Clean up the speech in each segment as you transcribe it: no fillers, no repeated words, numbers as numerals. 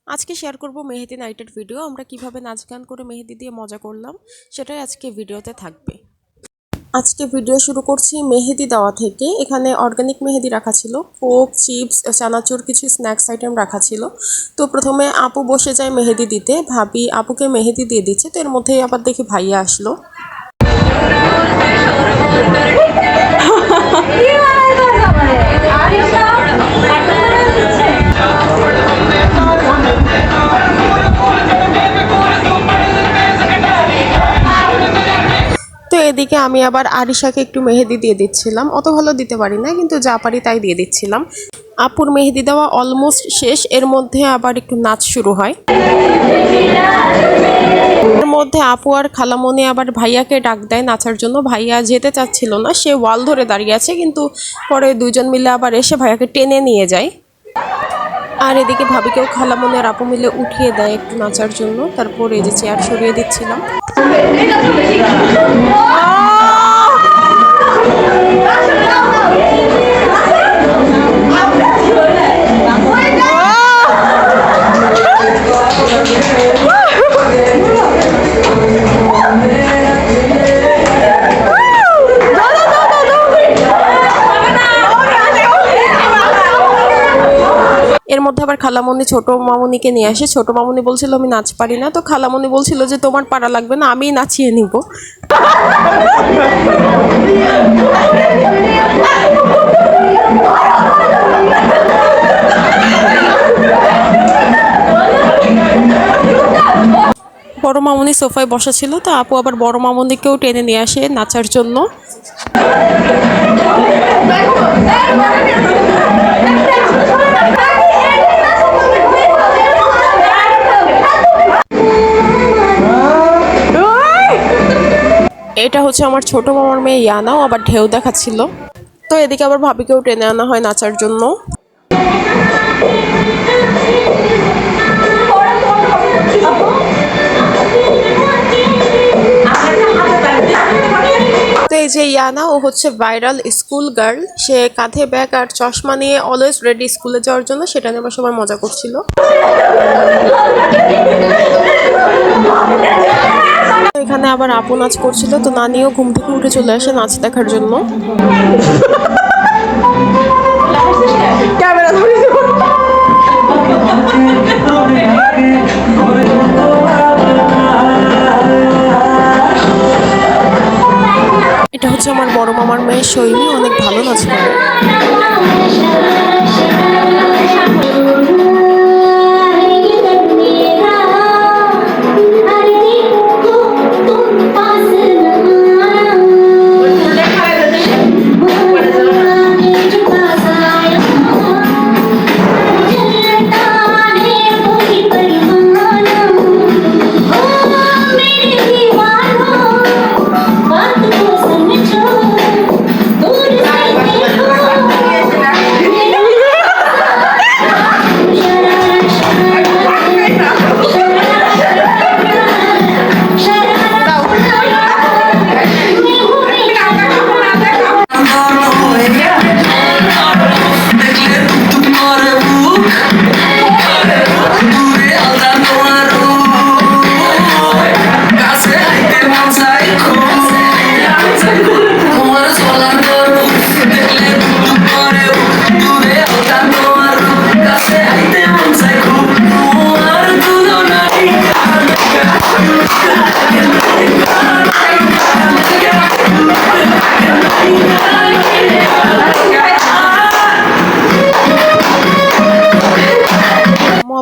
আজকে শেয়ার করব মেহেদি নাইটের ভিডিও। আমরা কিভাবে নাচ গান করে মেহেদি দিয়ে মজা করলাম সেটাই আজকে ভিডিওতে থাকবে। আজকে ভিডিও শুরু করছি মেহেদি দেওয়া থেকে। এখানে অর্গানিক মেহেদি রাখা ছিল, কোক, চিপস, চানাচুর, কিছু স্ন্যাক্স আইটেম রাখা ছিল। তো প্রথমে আপু বসে যায় মেহেদি দিতে, ভাবি আপুকে মেহেদি দিয়ে দিচ্ছে। তো এর মধ্যেই আবার দেখি ভাইয়া আসলো। তো এদিকে আমি আবার আরিশাকে একটু মেহেদি দিয়ে দিচ্ছিলাম। অত ভালো দিতে পারি না, কিন্তু যা পারি তাই দিয়ে দিচ্ছিলাম। আপুর মেহেদি দেওয়া অলমোস্ট শেষ, এর মধ্যে আবার একটু নাচ শুরু হয়। এর মধ্যে আপু আর খালামণি আবার ভাইয়াকে ডাক দেয় নাচার জন্য। ভাইয়া যেতে চাচ্ছিল না, সে ওয়াল ধরে দাঁড়িয়ে আছে, কিন্তু পরে দুইজন মিলে আবার এসে ভাইয়াকে টেনে নিয়ে যায়। আর এদিকে ভাবিকেও খালামণি আর আপু মিলে উঠিয়ে দেয় একটু নাচার জন্য। তারপর এই যে চেয়ার সরিয়ে দিচ্ছিলাম। এর মধ্যে আবার খালামণি ছোট মামুনিকে নিয়ে আসে। ছোট মামুনি বলছিল আমি নাচ পারি না, তো খালামণি বলছিল যে তোমার পারা লাগবে না, আমিই নাচিয়ে নিব। বড় মামুনি সোফায় বসা ছিল, তো আপু আবার বড় মামুনিকেও টেনে নিয়ে আসে নাচার জন্য। এটা হচ্ছে আমার ছোট মামার মেয়ে ইয়ানাও আবার ঢেউ দেখাচ্ছিল। তো এদিকে আবার ভাবিকেও টেনে আনা হয় নাচার জন্য। তো এই যে ইয়ানা, ও হচ্ছে ভাইরাল স্কুল গার্ল। সে কাঁধে ব্যাগ আর চশমা নিয়ে অলওয়েজ রেডি স্কুলে যাওয়ার জন্য। সেটা নিয়ে আবার সবাই মজা করছিল। এখানে আবার আপু নাচ করছিল, তো নানিও ঘুম থেকে উঠে চলে আসে নাচ দেখার জন্য। এটা হচ্ছে আমার বড় মামার মেয়ে শৈলী, অনেক ভালো নাচ করে।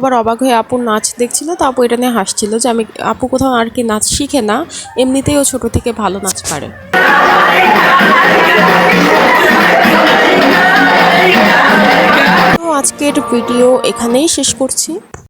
আবার অবাক হয়ে আপুর নাচ দেখছিল, তো আপু এটা নিয়ে হাসছিল যে আমি আপু কোথাও আর কি নাচ শিখে না, এমনিতেই ও ছোট থেকে ভালো নাচ পারে। তো আজকের ভিডিও এখানেই শেষ করছি।